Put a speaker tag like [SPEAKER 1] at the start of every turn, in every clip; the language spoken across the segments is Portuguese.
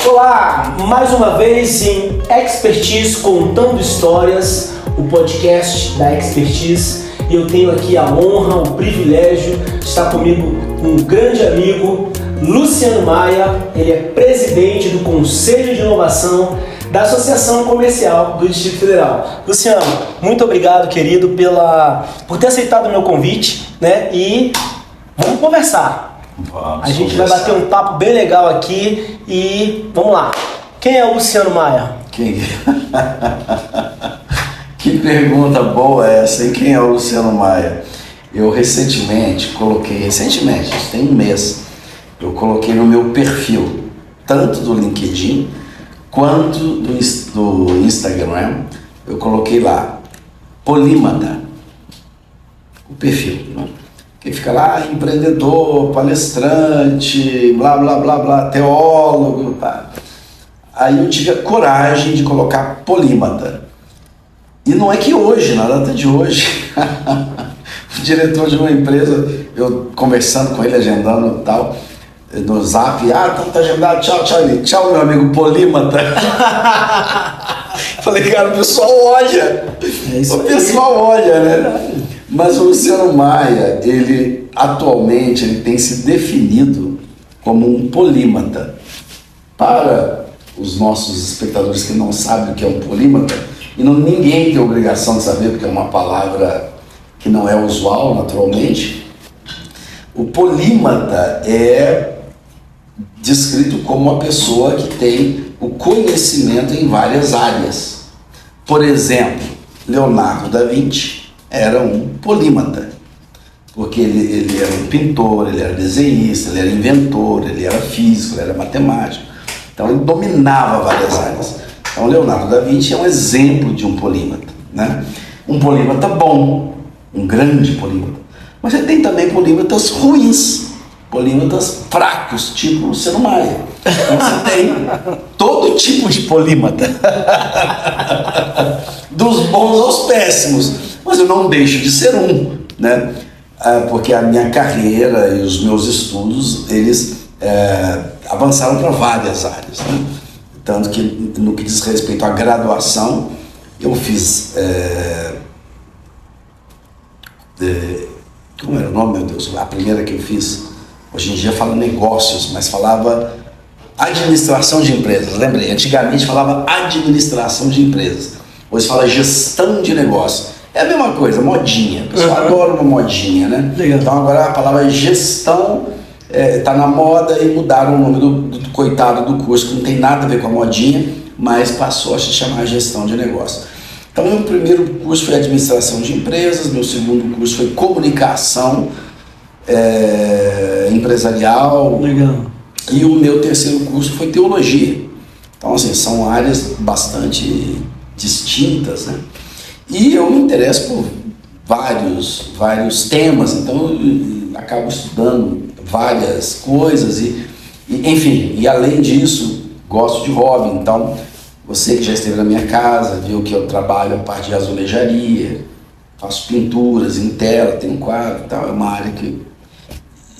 [SPEAKER 1] Olá, mais uma vez em Expertise Contando Histórias, o podcast da Expertise. E eu tenho aqui a honra, o privilégio de estar comigo um grande amigo, Luciano Maia. Ele é presidente do Conselho de Inovação da Associação Comercial do Distrito Federal. Luciano, muito obrigado, querido, por ter aceitado o meu convite, né? E vamos conversar. A gente vai bater um papo bem legal aqui e vamos lá. Quem é o Luciano Maia?
[SPEAKER 2] Que pergunta boa é essa, hein? Quem é o Luciano Maia? Eu recentemente, tem um mês, eu coloquei no meu perfil, tanto do LinkedIn quanto do Instagram, eu coloquei lá, polímata, o perfil, né? Que fica lá, empreendedor, palestrante, blá, blá, blá, blá, teólogo, tá? Aí eu tive a coragem de colocar polímata. E não é que hoje, na data de hoje, o diretor de uma empresa, eu conversando com ele, agendando e tal, no Zap, então tá agendado, tchau, ele, tchau meu amigo polímata. Falei, cara, o pessoal olha, né? Mas o Luciano Maia, ele atualmente tem se definido como um polímata. Para os nossos espectadores que não sabem o que é um polímata, e ninguém tem obrigação de saber, porque é uma palavra que não é usual naturalmente, o polímata é descrito como uma pessoa que tem o conhecimento em várias áreas. Por exemplo, Leonardo da Vinci era um polímata, porque ele era um pintor, ele era desenhista, ele era inventor, ele era físico, ele era matemático. Então ele dominava várias áreas. Então Leonardo da Vinci é um exemplo de um polímata, né? Um polímata bom, um grande polímata. Mas você tem também polímatas ruins, polímatas fracos, tipo Luciano Maia. Então você tem todo tipo de polímata, dos bons aos péssimos. Mas eu não deixo de ser um, né? Porque a minha carreira e os meus estudos, eles avançaram para várias áreas, né? Tanto que no que diz respeito à graduação, eu fiz... como era o nome, meu Deus? A primeira que eu fiz, hoje em dia fala negócios, mas falava administração de empresas. Lembrei, antigamente falava administração de empresas. Hoje fala gestão de negócios. É a mesma coisa, modinha. O pessoal adora uma modinha, né? Legal. Então agora a palavra gestão está na moda e mudaram o nome do coitado do curso, que não tem nada a ver com a modinha, mas passou a se chamar gestão de negócio. Então meu primeiro curso foi administração de empresas, meu segundo curso foi comunicação empresarial.
[SPEAKER 1] Legal.
[SPEAKER 2] E o meu terceiro curso foi teologia. Então assim, são áreas bastante distintas, né? E eu me interesso por vários temas, então eu acabo estudando várias coisas enfim, e além disso, gosto de hobby. Então, você que já esteve na minha casa, viu que eu trabalho a parte de azulejaria, faço pinturas em tela, tenho um quadro e tal, é uma área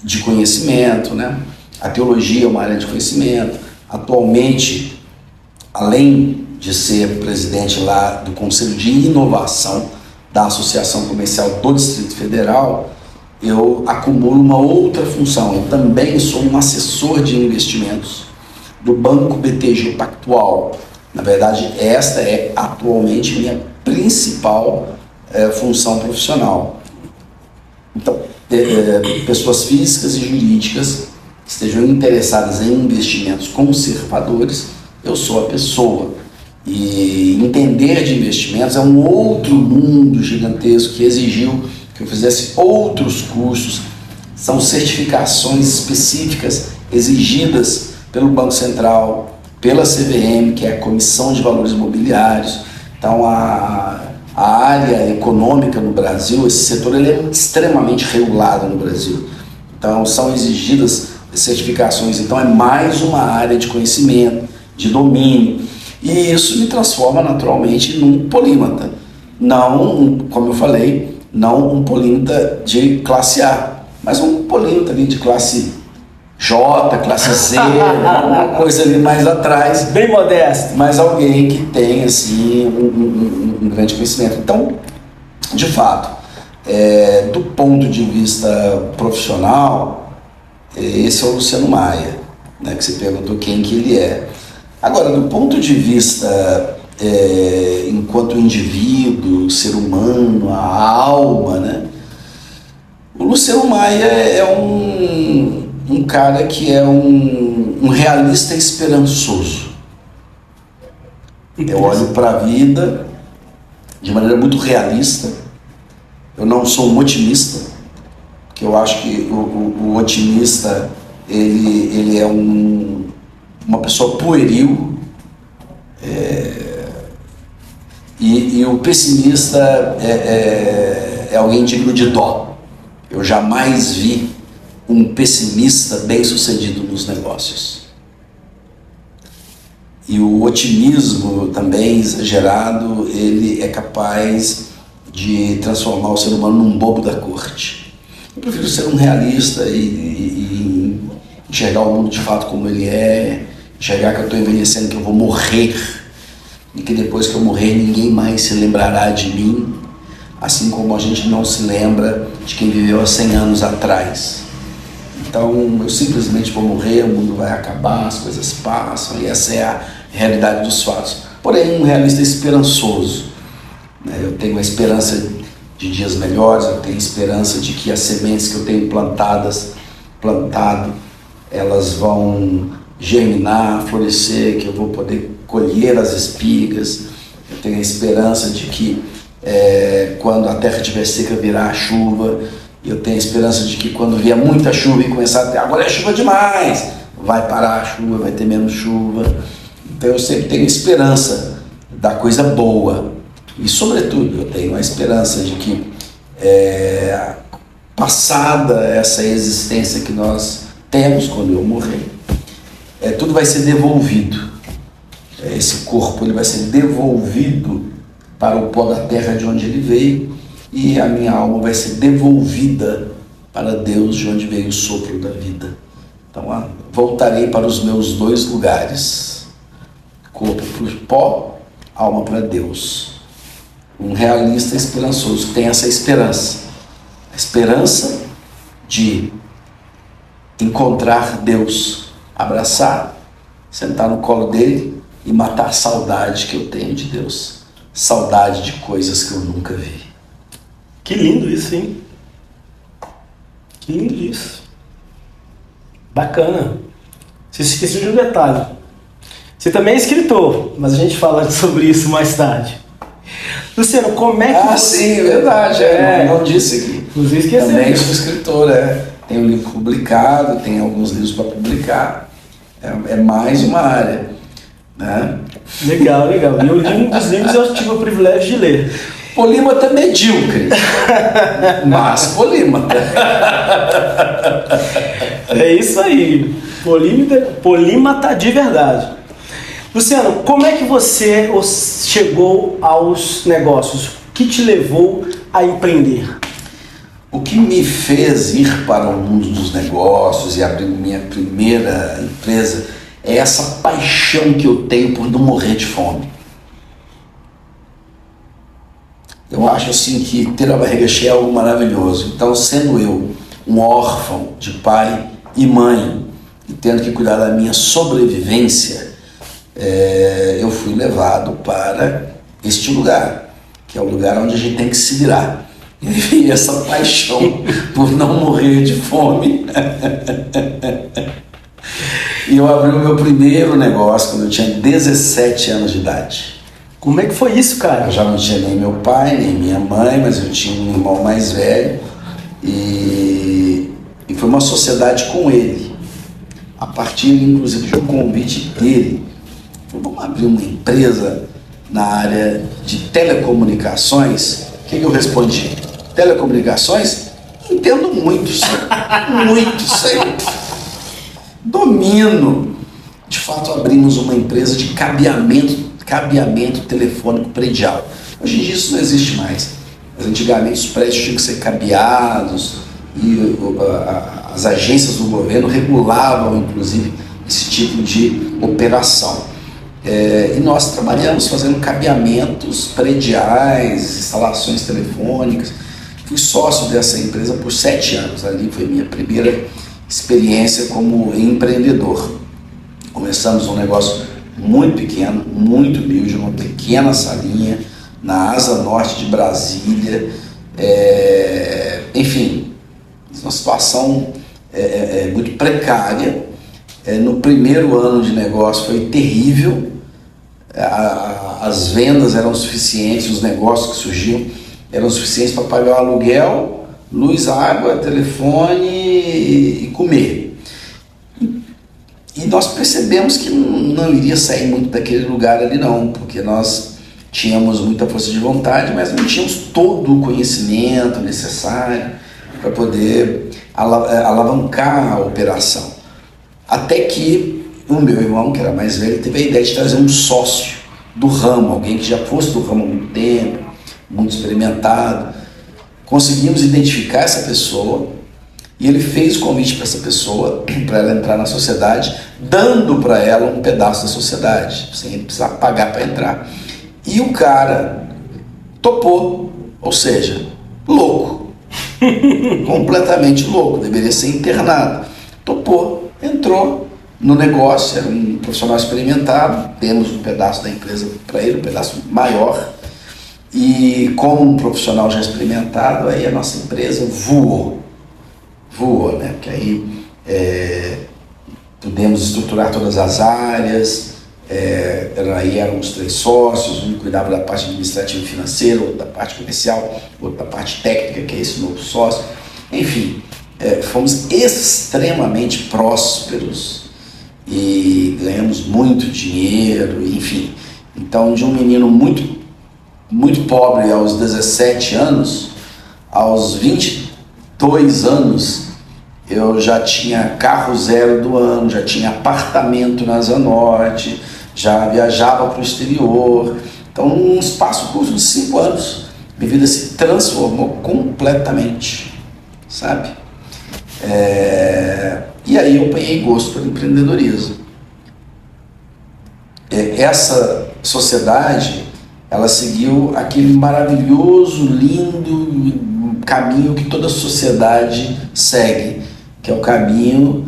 [SPEAKER 2] de conhecimento, né? A teologia é uma área de conhecimento. Atualmente, além de ser presidente lá do Conselho de Inovação da Associação Comercial do Distrito Federal, eu acumulo uma outra função. Eu também sou um assessor de investimentos do Banco BTG Pactual. Na verdade, esta é atualmente minha principal função profissional. Então, pessoas físicas e jurídicas que estejam interessadas em investimentos conservadores, eu sou a pessoa. E entender de investimentos é um outro mundo gigantesco que exigiu que eu fizesse outros cursos. São certificações específicas exigidas pelo Banco Central, pela CVM, que é a Comissão de Valores Imobiliários. Então a área econômica no Brasil, esse setor, ele é extremamente regulado no Brasil. Então são exigidas certificações. Então é mais uma área de conhecimento, de domínio. E isso me transforma naturalmente num polímata. Não, como eu falei, não um polímata de classe A, mas um polímata ali de classe J, classe Z, uma coisa ali mais atrás.
[SPEAKER 1] Bem modesto.
[SPEAKER 2] Mas alguém que tem, assim, um grande conhecimento. Então, de fato, do ponto de vista profissional, esse é o Luciano Maia, né, que você perguntou quem que ele é. Agora, do ponto de vista enquanto indivíduo, ser humano, a alma, né, o Luciano Maia é um cara que é um realista esperançoso. Eu olho para a vida de maneira muito realista. Eu não sou um otimista, porque eu acho que o otimista ele é uma pessoa pueril, e o pessimista é alguém digno de dó. Eu jamais vi um pessimista bem-sucedido nos negócios. E o otimismo também exagerado, ele é capaz de transformar o ser humano num bobo da corte. Eu prefiro ser um realista e enxergar o mundo de fato como ele é, enxergar que eu estou envelhecendo, que eu vou morrer, e que depois que eu morrer ninguém mais se lembrará de mim, assim como a gente não se lembra de quem viveu há 100 anos atrás. Então eu simplesmente vou morrer, o mundo vai acabar, as coisas passam, e essa é a realidade dos fatos. Porém, um realista esperançoso. Eu tenho a esperança de dias melhores, eu tenho a esperança de que as sementes que eu tenho plantado, elas vão germinar, florescer, que eu vou poder colher as espigas. Eu tenho a esperança de que quando a terra estiver seca virá chuva. Eu tenho a esperança de que quando vier muita chuva e começar a ter, agora é chuva demais, vai parar a chuva, vai ter menos chuva. Então eu sempre tenho esperança da coisa boa. E sobretudo eu tenho a esperança de que passada essa existência que nós temos quando eu morrer, tudo vai ser devolvido. Esse corpo ele vai ser devolvido para o pó da terra de onde ele veio, e a minha alma vai ser devolvida para Deus de onde veio o sopro da vida. Então voltarei para os meus dois lugares: corpo para o pó, alma para Deus. Um realista esperançoso tem essa esperança, a esperança de encontrar Deus, abraçar, sentar no colo dele e matar a saudade que eu tenho de Deus, saudade de coisas que eu nunca vi.
[SPEAKER 1] Que lindo isso, hein? Que lindo isso. Bacana. Você esqueceu de um detalhe. Você também é escritor, mas a gente fala sobre isso mais tarde. Luciano, como é que você...
[SPEAKER 2] sim, verdade. Não disse aqui.
[SPEAKER 1] Você esqueceu.
[SPEAKER 2] Também sou escritor, Tem um livro publicado, tem alguns livros para publicar. É mais uma área, né?
[SPEAKER 1] Legal. E eu li um dos livros e eu tive o privilégio de ler.
[SPEAKER 2] Polímata medíocre, mas polímata.
[SPEAKER 1] É isso aí, polímata de verdade. Luciano, como é que você chegou aos negócios? O que te levou a empreender?
[SPEAKER 2] O que me fez ir para o mundo dos negócios e abrir minha primeira empresa é essa paixão que eu tenho por não morrer de fome. Eu acho assim que ter a barriga cheia é algo maravilhoso. Então, sendo eu um órfão de pai e mãe e tendo que cuidar da minha sobrevivência, eu fui levado para este lugar, que é o lugar onde a gente tem que se virar. E essa paixão por não morrer de fome. E eu abri o meu primeiro negócio quando eu tinha 17 anos de idade.
[SPEAKER 1] Como é que foi isso, cara?
[SPEAKER 2] Eu já não tinha nem meu pai, nem minha mãe, mas eu tinha um irmão mais velho. E foi uma sociedade com ele. A partir, inclusive, de um convite dele. Vamos abrir uma empresa na área de telecomunicações. O que eu respondi? Telecomunicações? Entendo muito, senhor. Muito, senhor. Domino. De fato, abrimos uma empresa de cabeamento telefônico predial. Hoje em dia isso não existe mais. Mas antigamente os prédios tinham que ser cabeados e as agências do governo regulavam, inclusive, esse tipo de operação. E nós trabalhamos fazendo cabeamentos prediais, instalações telefônicas. Fui sócio dessa empresa por 7 anos. Ali foi minha primeira experiência como empreendedor. Começamos um negócio muito pequeno, muito humilde, uma pequena salinha na asa norte de Brasília. Enfim, uma situação muito precária. No primeiro ano de negócio foi terrível. As vendas eram suficientes, os negócios que surgiam eram suficientes para pagar o aluguel, luz, água, telefone e comer. E nós percebemos que não iria sair muito daquele lugar ali não, porque nós tínhamos muita força de vontade, mas não tínhamos todo o conhecimento necessário para poder alavancar a operação. Até que o meu irmão, que era mais velho, teve a ideia de trazer um sócio do ramo, alguém que já fosse do ramo há muito tempo, muito experimentado. Conseguimos identificar essa pessoa e ele fez o convite para essa pessoa, para ela entrar na sociedade, dando para ela um pedaço da sociedade, sem precisar pagar para entrar. E o cara topou, ou seja, louco, completamente louco, deveria ser internado. Topou, entrou no negócio, era um profissional experimentado, temos um pedaço da empresa para ele, um pedaço maior, e como um profissional já experimentado, aí a nossa empresa voou, né? Porque aí pudemos estruturar todas as áreas, aí eram os 3 sócios, um cuidava da parte administrativa e financeira, outro da parte comercial, outro da parte técnica, que é esse novo sócio. Enfim, fomos extremamente prósperos e ganhamos muito dinheiro, enfim. Então, de um menino muito pobre aos 17 anos, aos 22 anos, eu já tinha carro 0 do ano, já tinha apartamento na Asa Norte, já viajava para o exterior. Então, num espaço curto de 5 anos, minha vida se transformou completamente, sabe? E aí eu peguei gosto pelo empreendedorismo. Essa sociedade, ela seguiu aquele maravilhoso, lindo caminho que toda sociedade segue, que é o caminho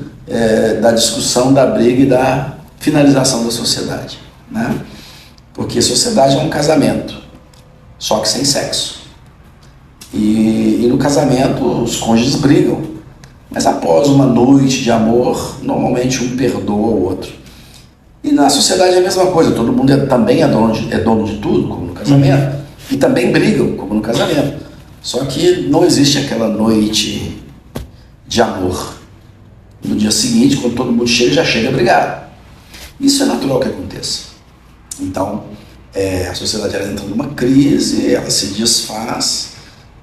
[SPEAKER 2] da discussão, da briga e da finalização da sociedade, né? Porque sociedade é um casamento, só que sem sexo. E no casamento os cônjuges brigam, mas após uma noite de amor, normalmente um perdoa o outro. E na sociedade é a mesma coisa, todo mundo também é dono de tudo, como no casamento, e também brigam, como no casamento. Só que não existe aquela noite de amor. No dia seguinte, quando todo mundo chega, já chega brigado. Isso é natural que aconteça. Então, a sociedade ela entra numa crise, ela se desfaz,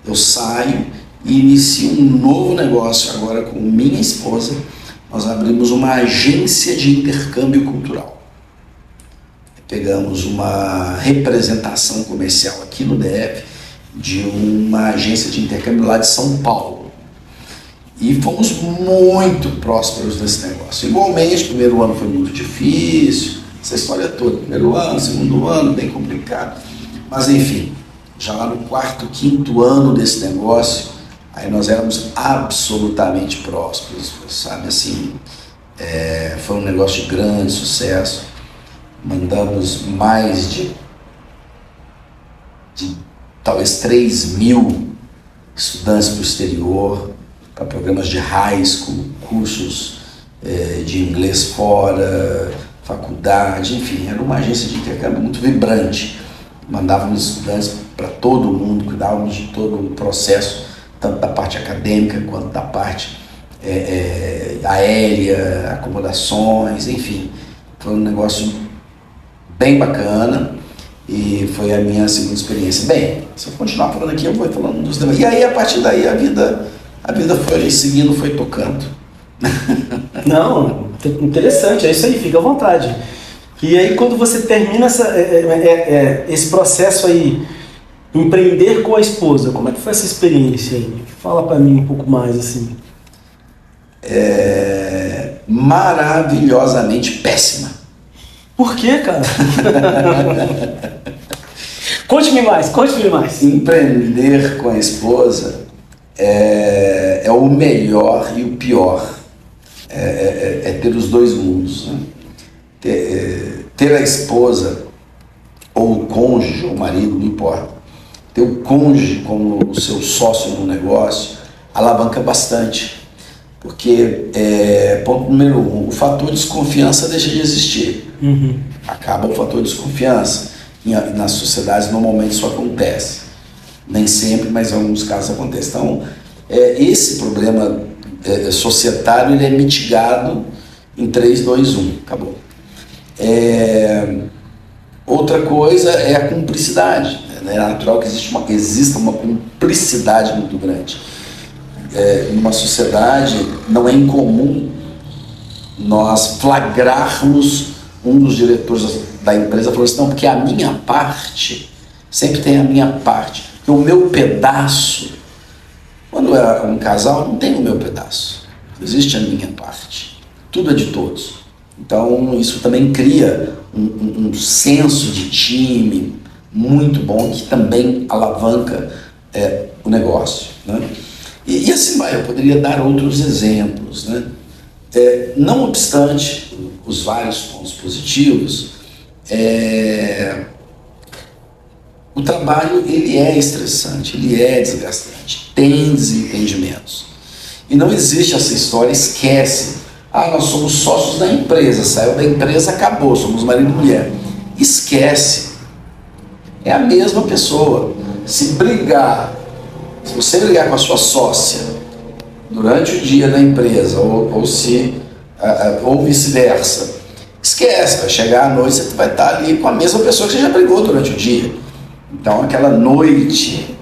[SPEAKER 2] eu saio e inicio um novo negócio agora com minha esposa. Nós abrimos uma agência de intercâmbio cultural. Pegamos uma representação comercial aqui no DF de uma agência de intercâmbio lá de São Paulo. E fomos muito prósperos nesse negócio. Igualmente, o primeiro ano foi muito difícil, essa história toda. Primeiro ano, segundo ano, bem complicado. Mas enfim, já lá no 4º, 5º ano desse negócio, aí nós éramos absolutamente prósperos, sabe, assim, foi um negócio de grande sucesso. Mandamos mais de talvez 3.000 estudantes para o exterior, para programas de high school, cursos de inglês fora, faculdade, enfim, era uma agência de intercâmbio muito vibrante. Mandávamos estudantes para todo mundo, cuidávamos de todo o processo, tanto da parte acadêmica quanto da parte aérea, acomodações, enfim. Foi um negócio bem bacana e foi a minha segunda experiência. Bem, se eu continuar falando aqui, eu vou falando dos demais. E aí, a partir daí, a vida foi seguindo, foi tocando.
[SPEAKER 1] Não, interessante, é isso aí, fica à vontade. E aí, quando você termina esse processo aí, empreender com a esposa, como é que foi essa experiência aí? Fala pra mim um pouco mais, assim.
[SPEAKER 2] maravilhosamente péssima.
[SPEAKER 1] Por quê, cara? Conte-me mais.
[SPEAKER 2] Empreender com a esposa é o melhor e o pior. É ter os dois mundos, né? Ter a esposa, ou o cônjuge, ou o marido, não importa. Ter o cônjuge como o seu sócio no negócio alavanca bastante. Porque, ponto número 1, o fator desconfiança deixa de existir.
[SPEAKER 1] Uhum.
[SPEAKER 2] Acaba o fator desconfiança. Nas sociedades normalmente isso acontece. Nem sempre, mas em alguns casos acontece. Então, esse problema societário ele é mitigado em 3, 2, 1. Acabou. Outra coisa é a cumplicidade. É natural que exista uma cumplicidade muito grande. Numa sociedade não é incomum nós flagrarmos um dos diretores da empresa falando assim, não, porque a minha parte, sempre tem a minha parte, porque o meu pedaço, quando é um casal, não tem o meu pedaço, existe a minha parte, tudo é de todos. Então isso também cria um senso de time muito bom, que também alavanca o negócio, né? E assim vai, eu poderia dar outros exemplos, né? Não obstante os vários pontos positivos, o trabalho ele é estressante, ele é desgastante, tem desentendimentos. E não existe essa história, esquece. Nós somos sócios da empresa, saiu da empresa, acabou, somos marido e mulher. Esquece. É a mesma pessoa. Se você brigar com a sua sócia durante o dia da empresa, ou vice-versa, esquece, vai chegar à noite, você vai estar ali com a mesma pessoa que você já brigou durante o dia. Então aquela noite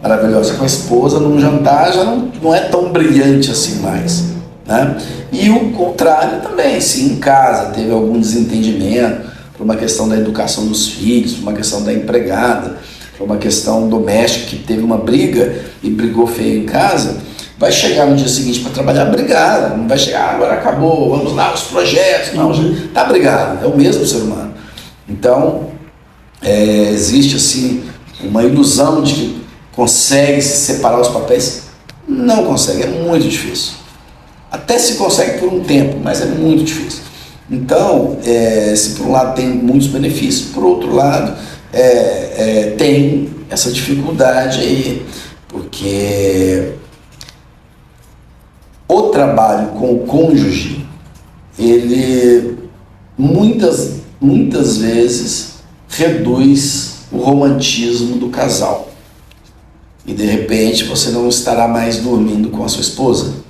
[SPEAKER 2] maravilhosa com a esposa num jantar já não é tão brilhante assim mais, né? E o contrário também, se em casa teve algum desentendimento por uma questão da educação dos filhos, por uma questão da empregada, por uma questão doméstica que teve uma briga e brigou feio em casa, vai chegar no dia seguinte para trabalhar brigado, não vai chegar, agora acabou, vamos lá, os projetos, não, está brigado, é o mesmo ser humano. Então, existe assim uma ilusão de que consegue se separar os papéis. Não consegue, é muito difícil. Até se consegue por um tempo, mas é muito difícil. Então, se por um lado tem muitos benefícios, por outro lado, tem essa dificuldade aí, porque o trabalho com o cônjuge, ele muitas vezes reduz o romantismo do casal. E de repente você não estará mais dormindo com a sua esposa,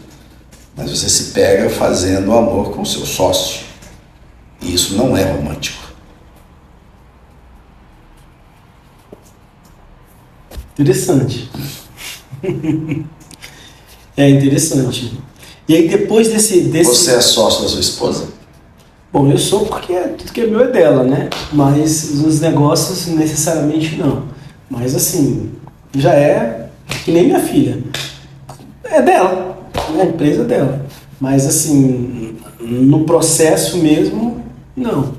[SPEAKER 2] mas você se pega fazendo amor com o seu sócio. E isso não é romântico.
[SPEAKER 1] Interessante. É interessante. E aí depois desse...
[SPEAKER 2] Você é sócio da sua esposa?
[SPEAKER 1] Bom, eu sou porque tudo que é meu é dela, né? Mas os negócios necessariamente não. Mas assim, já é que nem minha filha. É dela, né? A empresa é dela. Mas assim, no processo mesmo, não.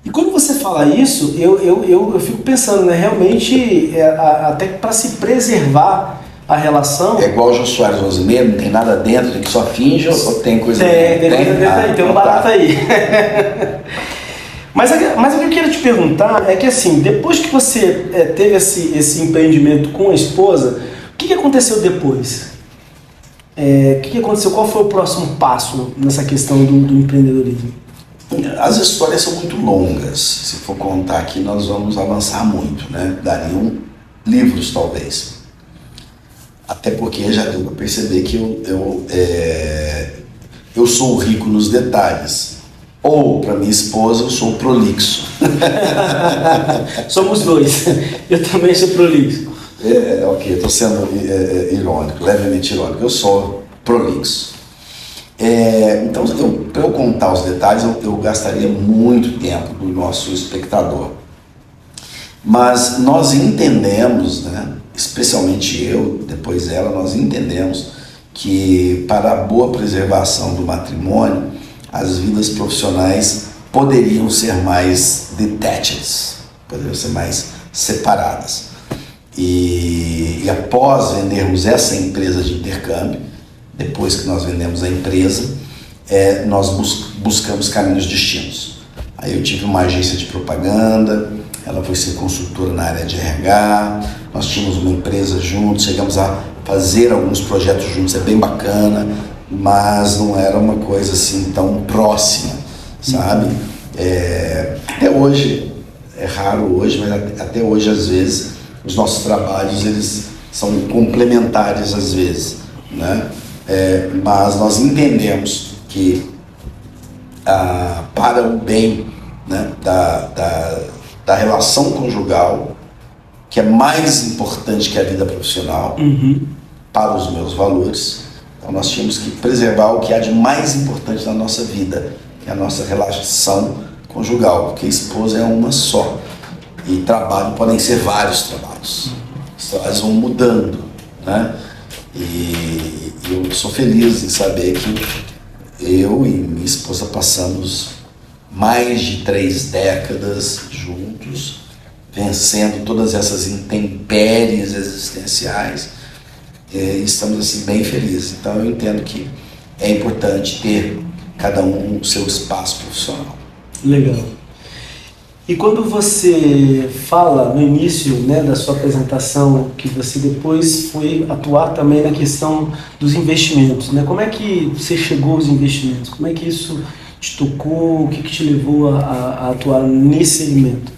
[SPEAKER 1] E quando você fala isso, eu fico pensando, né? Realmente, até para se preservar a relação...
[SPEAKER 2] É igual o Jô Soares Rosimeiro, não tem nada dentro, tem que só finge ou tem coisa dentro?
[SPEAKER 1] Tem um barato aí. Mas o que eu quero te perguntar é que assim, depois que você teve esse empreendimento com a esposa, o que aconteceu depois? O que aconteceu? Qual foi o próximo passo nessa questão do empreendedorismo?
[SPEAKER 2] As histórias são muito longas. Se for contar aqui, nós vamos avançar muito, né? Dariam livros, talvez. Até porque já deu para perceber que eu sou rico nos detalhes. Ou, para minha esposa, eu sou prolixo.
[SPEAKER 1] Somos dois. Eu também sou prolixo.
[SPEAKER 2] Ok, estou sendo irônico, levemente irônico. Eu sou prolixo. Então, para eu contar os detalhes, eu gastaria muito tempo do nosso espectador. Mas nós entendemos, né, especialmente eu, depois ela, nós entendemos que para a boa preservação do matrimônio, as vidas profissionais poderiam ser mais detached, poderiam ser mais separadas. E após vendermos essa empresa de intercâmbio, depois que nós vendemos a empresa, nós buscamos caminhos distintos. Aí eu tive uma agência de propaganda, ela foi ser consultora na área de RH, nós tínhamos uma empresa juntos, chegamos a fazer alguns projetos juntos, é bem bacana, mas não era uma coisa assim tão próxima, sabe? Até hoje, é raro hoje, mas até hoje às vezes os nossos trabalhos eles são complementares às vezes, né? Mas nós entendemos que para o bem, né, da relação conjugal, que é mais importante que a vida profissional, para os meus valores, então nós tínhamos que preservar o que há de mais importante na nossa vida, que é a nossa relação conjugal, porque a esposa é uma só, e trabalho podem ser vários trabalhos, os trabalhos vão mudando, né? E eu sou feliz em saber que eu e minha esposa passamos mais de 3 décadas juntos, vencendo todas essas intempéries existenciais, e estamos assim bem felizes. Então eu entendo que é importante ter cada um o seu espaço profissional.
[SPEAKER 1] Legal. E quando você fala no início, né, da sua apresentação que você depois foi atuar também na questão dos investimentos, né? Como é que você chegou aos investimentos? Como é que isso te tocou? O que te levou a atuar nesse segmento?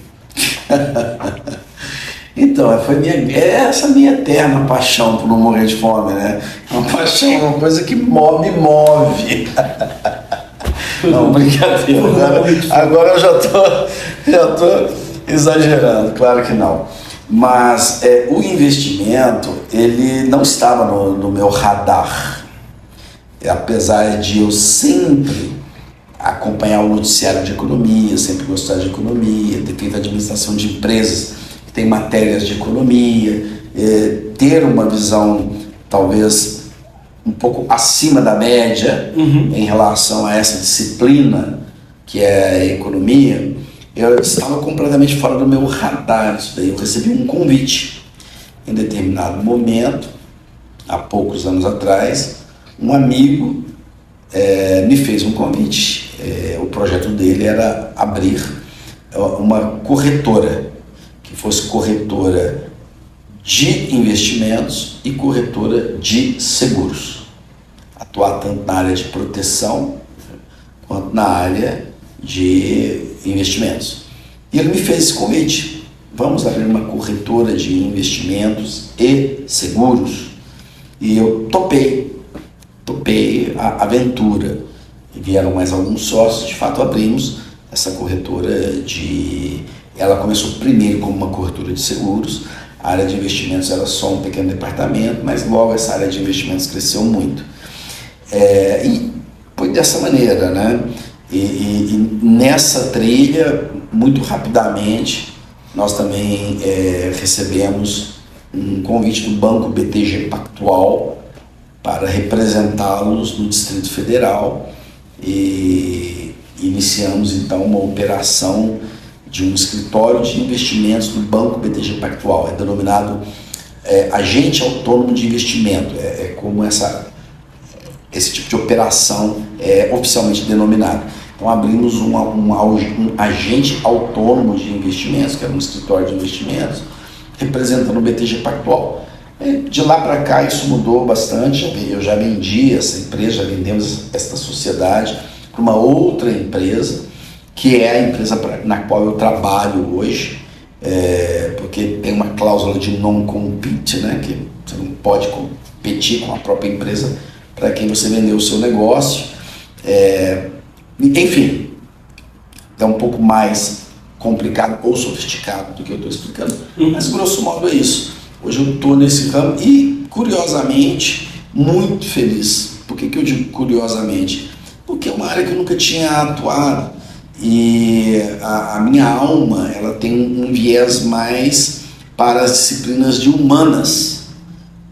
[SPEAKER 2] Então, essa minha eterna paixão por não morrer de fome, né? Uma paixão, uma coisa que me move. Não, brincadeira. Agora eu já tô exagerando, claro que não. Mas o investimento, ele não estava no meu radar. Apesar de eu sempre acompanhar o noticiário de economia, sempre gostar de economia, ter feito administração de empresas que tem matérias de economia, ter uma visão talvez um pouco acima da média em relação a essa disciplina que é a economia, eu estava completamente fora do meu radar isso daí. Eu recebi um convite em determinado momento, há poucos anos atrás, um amigo me fez um convite. O projeto dele era abrir uma corretora, que fosse corretora de investimentos e corretora de seguros. Atuar tanto na área de proteção quanto na área de investimentos. E ele me fez esse convite. Vamos abrir uma corretora de investimentos e seguros. E eu topei a aventura. E vieram mais alguns sócios, de fato abrimos essa corretora Ela começou primeiro como uma corretora de seguros, a área de investimentos era só um pequeno departamento, mas logo essa área de investimentos cresceu muito. E foi dessa maneira, né? E nessa trilha, muito rapidamente, nós também recebemos um convite do Banco BTG Pactual para representá-los no Distrito Federal e iniciamos então uma operação de um escritório de investimentos do Banco BTG Pactual, denominado agente autônomo de investimento, como esse tipo de operação é oficialmente denominado. Então abrimos um agente autônomo de investimentos, que era um escritório de investimentos, representando o BTG Pactual. De lá para cá isso mudou bastante, eu já vendi essa empresa, já vendemos esta sociedade para uma outra empresa, que é a empresa na qual eu trabalho hoje, porque tem uma cláusula de non-compete, né, que você não pode competir com a própria empresa para quem você vendeu o seu negócio. Enfim, é um pouco mais complicado ou sofisticado do que eu estou explicando, mas grosso modo é isso. Hoje eu estou nesse ramo e, curiosamente, muito feliz. Por que eu digo curiosamente? Porque é uma área que eu nunca tinha atuado e a minha alma ela tem um viés mais para as disciplinas de humanas.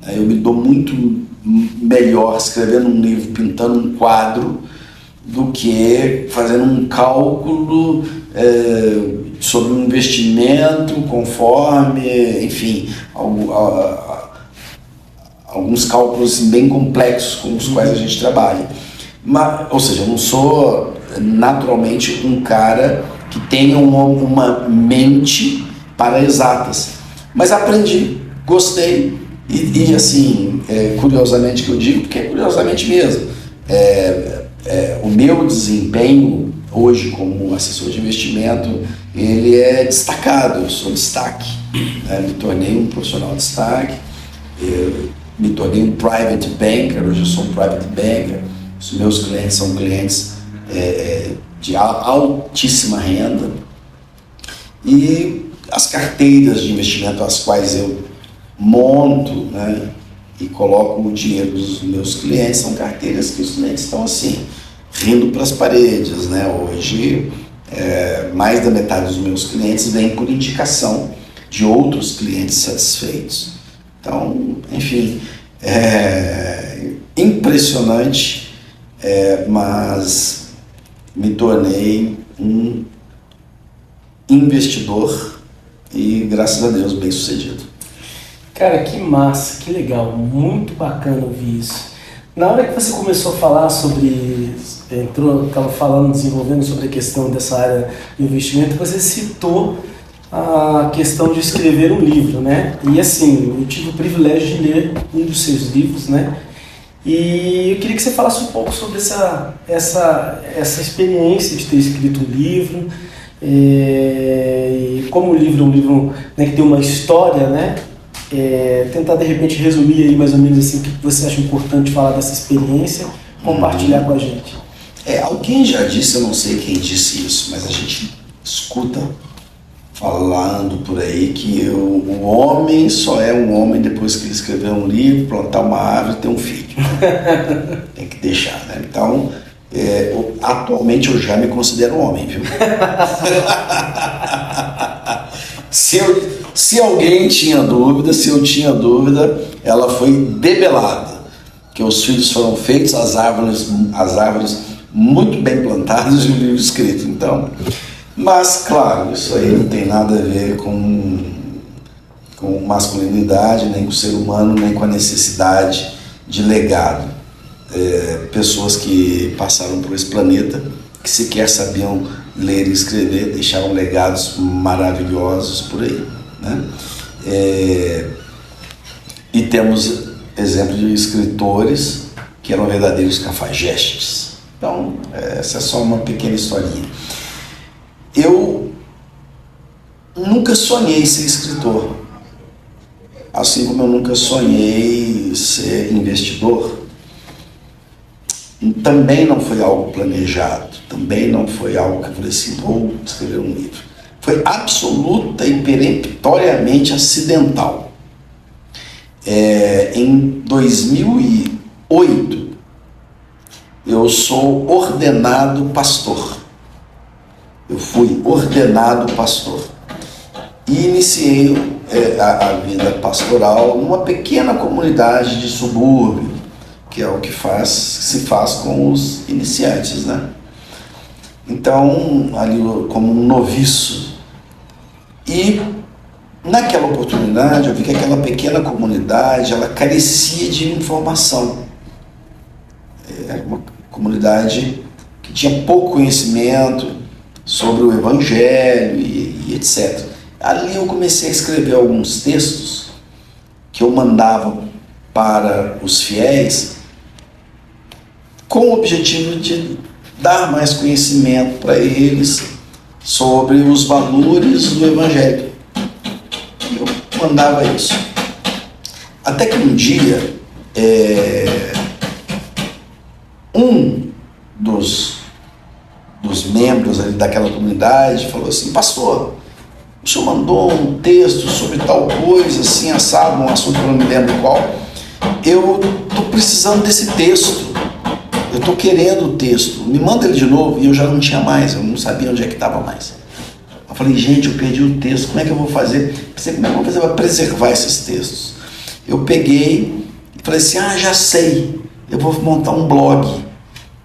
[SPEAKER 2] Eu me dou muito melhor escrevendo um livro, pintando um quadro, do que fazendo um cálculo sobre um investimento conforme, enfim, alguns cálculos bem complexos com os quais a gente trabalha. Ou seja, eu não sou naturalmente um cara que tenha uma mente para exatas, mas aprendi, gostei e assim, curiosamente que eu digo, porque é curiosamente mesmo, o meu desempenho hoje como assessor de investimento, ele é destacado, eu sou destaque, me tornei um profissional de destaque, me tornei um private banker, hoje eu sou um private banker, os meus clientes são clientes de altíssima renda, e as carteiras de investimento às quais eu monto, né, e coloco o dinheiro dos meus clientes são carteiras que os clientes estão assim, rindo para as paredes, né? Hoje, mais da metade dos meus clientes vem por indicação de outros clientes satisfeitos. Então, enfim, impressionante, mas me tornei um investidor e, graças a Deus, bem sucedido.
[SPEAKER 1] Cara, que massa, que legal, muito bacana ouvir isso. Na hora que você começou a falar estava falando, desenvolvendo sobre a questão dessa área de investimento, você citou a questão de escrever um livro, né? E assim, eu tive o privilégio de ler um dos seus livros, né? E eu queria que você falasse um pouco sobre essa experiência de ter escrito um livro, e como o livro é um livro, né, que tem uma história, né? Tentar de repente resumir aí mais ou menos assim o que você acha importante falar dessa experiência, compartilhar com a gente.
[SPEAKER 2] Alguém já disse, eu não sei quem disse isso, mas a gente escuta falando por aí que o homem só é um homem depois que ele escrever um livro, plantar uma árvore e ter um filho. Tem que deixar, né? Então, atualmente eu já me considero homem, viu? Se alguém tinha dúvida, se eu tinha dúvida, ela foi debelada, que os filhos foram feitos, as árvores muito bem plantadas e o livro escrito. Então, mas claro, isso aí não tem nada a ver com masculinidade, nem com o ser humano, nem com a necessidade de legado. Pessoas que passaram por esse planeta, que sequer sabiam ler e escrever, deixaram legados maravilhosos por aí, né? E temos exemplos de escritores que eram verdadeiros cafajestes. Então, essa é só uma pequena historinha. Eu nunca sonhei ser escritor, assim como eu nunca sonhei ser investidor. Também não foi algo planejado, também não foi algo que eu falei assim, vou escrever um livro. Foi absoluta e peremptoriamente acidental. Em 2008, eu sou ordenado pastor. Eu fui ordenado pastor. E iniciei a vida pastoral numa pequena comunidade de subúrbio, que é o que se faz com os iniciantes, né? Então, ali como um noviço. E naquela oportunidade eu vi que aquela pequena comunidade, ela carecia de informação. Era uma comunidade que tinha pouco conhecimento sobre o Evangelho e etc. Ali eu comecei a escrever alguns textos que eu mandava para os fiéis com o objetivo de dar mais conhecimento para eles sobre os valores do Evangelho. Eu mandava isso. Até que um dia, um dos membros ali daquela comunidade falou assim: pastor, o senhor mandou um texto sobre tal coisa, assim, assado, um assunto que eu não me lembro qual. Eu estou precisando desse texto. Eu estou querendo o texto, me manda ele de novo. E eu já não tinha mais, eu não sabia onde é que estava mais. Eu falei, gente, eu perdi o texto, como é que eu vou fazer? Pensei, como é que eu vou fazer para preservar esses textos? Eu peguei, falei assim, já sei, eu vou montar um blog,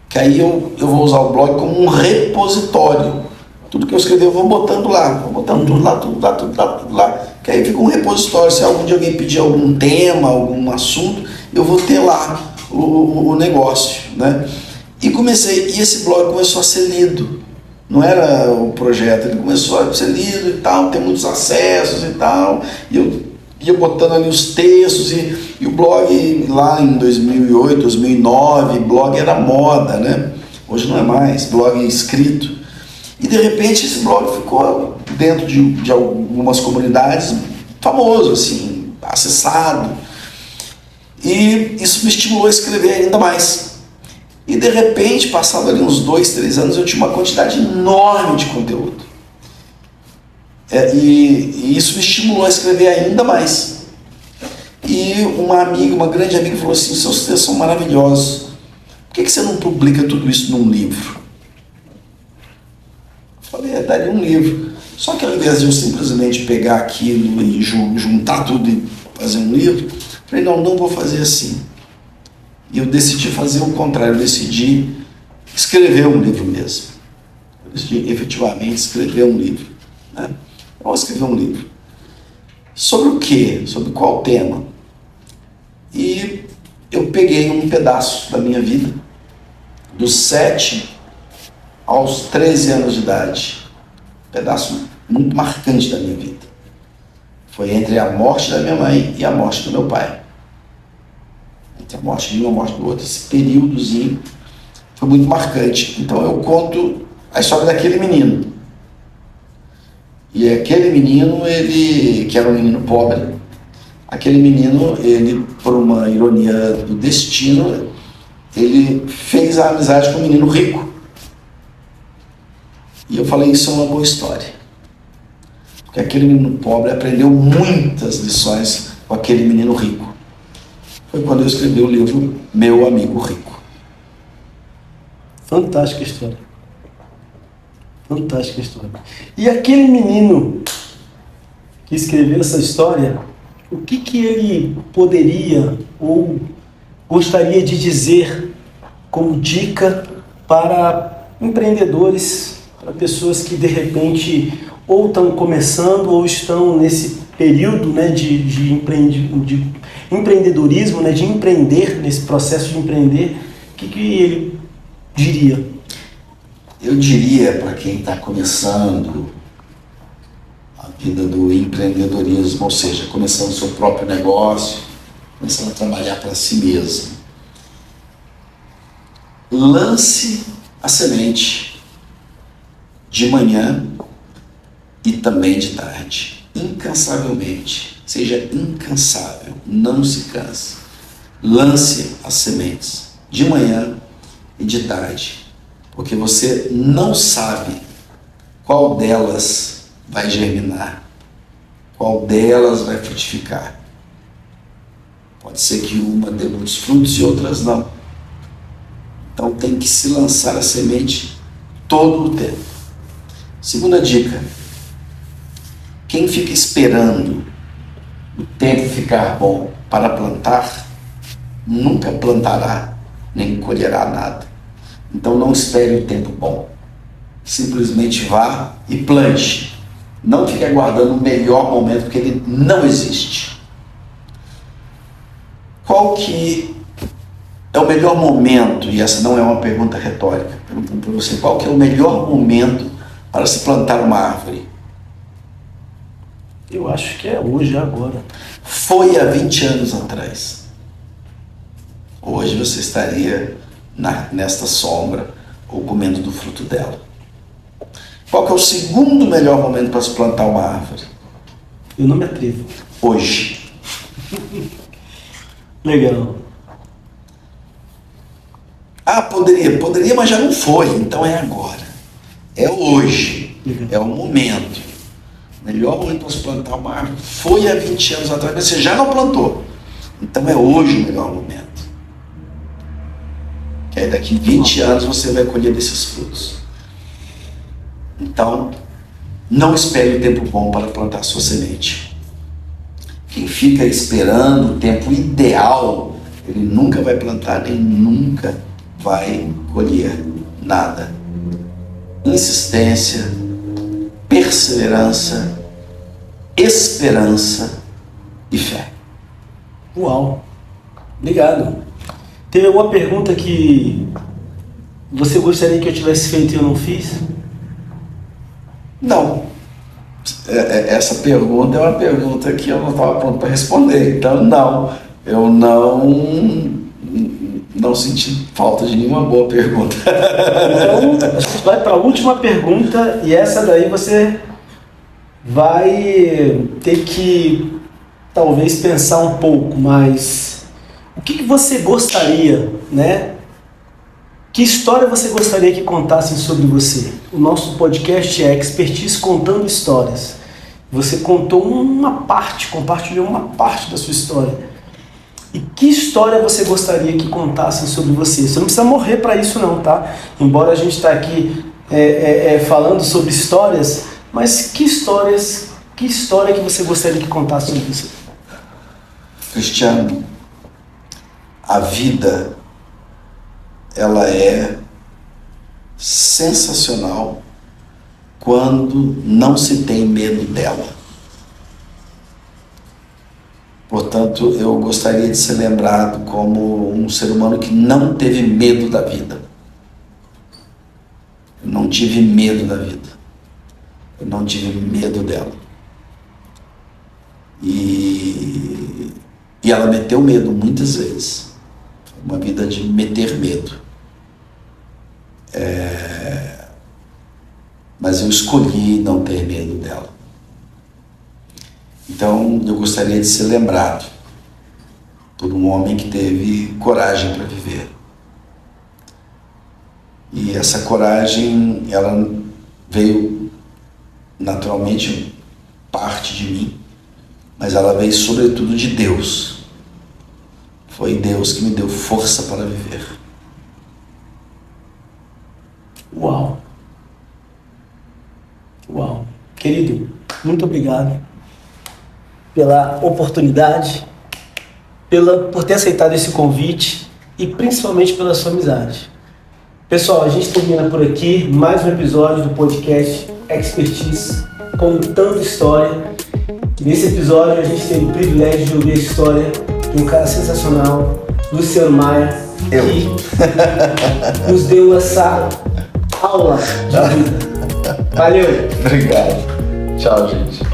[SPEAKER 2] que aí eu vou usar o blog como um repositório. Tudo que eu escrever eu vou botando lá, tudo lá, que aí fica um repositório. Se algum dia alguém pedir algum tema, algum assunto, eu vou ter lá o negócio, né? E esse blog começou a ser lido. Não era o projeto, ele começou a ser lido e tal, ter muitos acessos e tal, e eu ia botando ali os textos, e o blog lá em 2008, 2009, blog era moda, né? Hoje não é mais, blog escrito. E de repente esse blog ficou dentro de algumas comunidades famoso, assim, acessado. E isso me estimulou a escrever ainda mais. E de repente, passado ali uns 2, 3 anos, eu tinha uma quantidade enorme de conteúdo. E isso me estimulou a escrever ainda mais. E uma grande amiga falou assim, seus textos são maravilhosos, por que você não publica tudo isso num livro? Eu falei, daria um livro. Só que ao invés de eu simplesmente pegar aquilo e juntar tudo e fazer um livro, eu falei, não vou fazer assim. E eu decidi fazer o contrário, eu decidi escrever um livro mesmo. Eu decidi efetivamente escrever um livro, né? Eu vou escrever um livro. Sobre o quê? Sobre qual tema? E eu peguei um pedaço da minha vida, dos 7 aos 13 anos de idade. Um pedaço muito marcante da minha vida. Foi entre a morte da minha mãe e a morte do meu pai. Entre a morte de um e a morte do outro. Esse períodozinho foi muito marcante. Então eu conto a história daquele menino. E aquele menino, ele, que era um menino pobre, aquele menino, ele, por uma ironia do destino, ele fez a amizade com um menino rico. E eu falei, isso é uma boa história. Porque aquele menino pobre aprendeu muitas lições com aquele menino rico. Foi quando eu escrevi o livro Meu Amigo Rico.
[SPEAKER 1] Fantástica história. Fantástica história. E aquele menino que escreveu essa história, o que ele poderia ou gostaria de dizer como dica para empreendedores, para pessoas que de repente ou estão começando ou estão nesse período, né, de empreendedorismo, né, de empreender, nesse processo de empreender, o que ele diria?
[SPEAKER 2] Eu diria para quem está começando a vida do empreendedorismo, ou seja, começando o seu próprio negócio, começando a trabalhar para si mesmo, lance a semente de manhã e também de tarde, incansavelmente. Seja incansável, não se canse. Lance as sementes de manhã e de tarde, porque você não sabe qual delas vai germinar, qual delas vai frutificar. Pode ser que uma dê muitos frutos e outras não. Então tem que se lançar a semente todo o tempo. Segunda dica: quem fica esperando o tempo ficar bom para plantar, nunca plantará nem colherá nada. Então não espere o tempo bom. Simplesmente vá e plante. Não fique aguardando o melhor momento, porque ele não existe. Qual que é o melhor momento? E essa não é uma pergunta retórica. Perguntando para você, qual que é o melhor momento para se plantar uma árvore?
[SPEAKER 1] Eu acho que é hoje, agora.
[SPEAKER 2] Foi há 20 anos atrás. Hoje você estaria nesta sombra ou comendo do fruto dela. Qual que é o segundo melhor momento para se plantar uma árvore?
[SPEAKER 1] Eu não me atrevo.
[SPEAKER 2] Hoje.
[SPEAKER 1] Legal.
[SPEAKER 2] Poderia, mas já não foi, então é agora. É hoje.
[SPEAKER 1] Legal.
[SPEAKER 2] É o momento. O melhor momento para se plantar uma árvore foi há 20 anos atrás, mas você já não plantou. Então é hoje o melhor momento. Que aí daqui 20 anos você vai colher desses frutos. Então, não espere o tempo bom para plantar sua semente. Quem fica esperando o tempo ideal ele nunca vai plantar nem nunca vai colher nada. Insistência, perseverança, esperança e fé.
[SPEAKER 1] Uau! Obrigado. Teve alguma pergunta que você gostaria que eu tivesse feito e eu não fiz?
[SPEAKER 2] Não. Essa pergunta é uma pergunta que eu não estava pronto para responder. Então, não. Eu não senti falta de nenhuma boa pergunta.
[SPEAKER 1] Então, a gente vai para a última pergunta e essa daí você vai ter que talvez pensar um pouco, mas o que você gostaria, né? Que história você gostaria que contassem sobre você? O nosso podcast é Expertise Contando Histórias. Você contou compartilhou uma parte da sua história. E que história você gostaria que contassem sobre você? Você não precisa morrer para isso não, tá? Embora a gente está aqui falando sobre histórias, mas que história que você gostaria que contassem sobre você?
[SPEAKER 2] Cristiano, a vida, ela é sensacional quando não se tem medo dela. Portanto, eu gostaria de ser lembrado como um ser humano que não teve medo da vida. Eu não tive medo da vida. Eu não tive medo dela. E ela meteu medo muitas vezes. Uma vida de meter medo. Mas eu escolhi não ter medo dela. Então, eu gostaria de ser lembrado por um homem que teve coragem para viver. E essa coragem, ela veio naturalmente parte de mim, mas ela veio sobretudo de Deus. Foi Deus que me deu força para viver.
[SPEAKER 1] Uau! Uau! Querido, muito obrigado pela oportunidade, por ter aceitado esse convite e principalmente pela sua amizade. Pessoal, a gente termina por aqui mais um episódio do podcast Expertise Contando História. Nesse episódio a gente teve o privilégio de ouvir a história de um cara sensacional, Luciano Maia, que nos deu essa aula de vida. Valeu!
[SPEAKER 2] Obrigado. Tchau, gente.